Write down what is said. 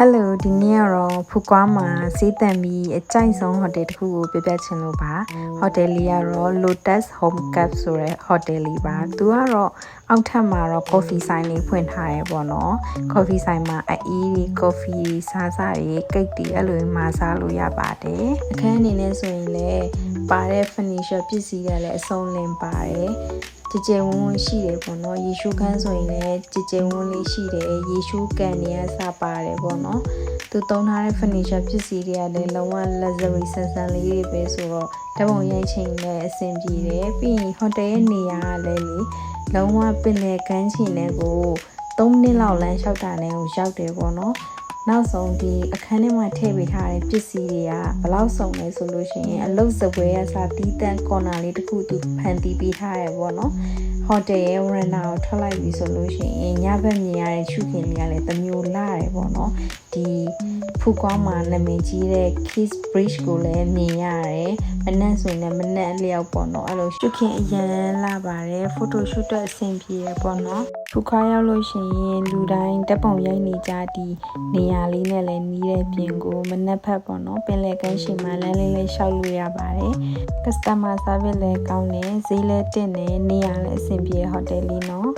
Hello ဒီနေ့ကတော့ဖူကွာမှာဈေးတန်ပြီးအကြိုက်ဆုံးဟိုတယ်တစ်ခုကိုပြပြချင်လို့ပါဟိုတယ်လေးကတော့ Lotus Home Cap ဆိုတဲ့ဟိုတယ်လေးပါသူကတော့အောက်ထပ်မှာတော့ coffee ဆိုင်လေးဖွင့်ထားရဲပေါ့နော် coffee ဆိုင်မှာအေးတွေ coffee တွေစားစားတွေ cake တွေအဲ့လိုမှာစားလို့ရပါတယ်အခန်းအနေနဲ့ဆိုရင်လည်းပါတဲ့ furniture ပစ္စည်းတွေလည်းအစုံလင်ပါတယ်ကြည်ကြဲဝန်းဝန်းရှိတယ်ပေါ့နော်ရေရှုခန်းဆိုရင်လည်းကြည်ကြဲဝန်းလေးရှိတယ်ရေရှုကန်တွေကစပါတယ်ပေါ့နော်သူသုံးထားတဲ့ furniture ပစ္စည်းတွေကလည်းလုံးဝ luxury ဆန်းဆန်းလေးတွေပဲဆိုတော့ဓာတ်ပုံရိုက်ချိန်လည်းအဆင်ပြေတယ်ပြီးရင် hotel ရဲ့နေရာကလည်းလုံးဝပင်လယ်ကမ်းခြေနဲ့ကို3နှစ်လောက်လမ်းလျှောက်တာနဲ့ကိုရောက်တယ်ပေါ့နော်နောက်ဆုံးဒီအခန်းထဲမှာထည့်ပေးထားတဲ့ပစ္စည်းတွေကဘယ်လောက်စုံလဲဆိုလို့ရှိရင်အလုပ်စပွဲရစားတီးတန့်ကော်နာလေးတစ်ခုသူဖန်တီးပေးထားရပေါ့နော်ဟိုတယ်ရဲ့ runner ကိုထွက်လိုက်ပြီဆိုလို့ရှိရင်ညဘက်မြင်ရတဲ့ရှုခင်းလေးကလည်းတစ်မျိုးလာတယ်ပေါ့နော်ဒီဖူကွာမှာနာမည်ကြီးတဲ့ Kiss Bridge ကိုလည်းမြင်ရတယ်မနက်ဆိုရင်လည်းမနက်အလျောက်ပေါ့နော်အဲ့လိုရှုခင်းအရန်လာပါတယ် photo shoot တော့အဆင်ပြေရပေါ့နော်ဖူခွာရောက်လို့ရှိရင်လူတိုင်းဓာတ်ပုံရိုက်နေကြဒီနေရာလေးနဲ့လည်းနီးတဲ့ပြင်ကိုမနှက်ဖက်ပေါ့နော်ပင်လယ်ကမ်းခြေမှာလမ်းလေးလေးရှောက်လို့ရပါတယ် customer service လည်းကောင်းတယ်ဈေးလည်းတင့်တယ်နေရာလည်းအဆင်ပြေဟိုတယ်လေးနော်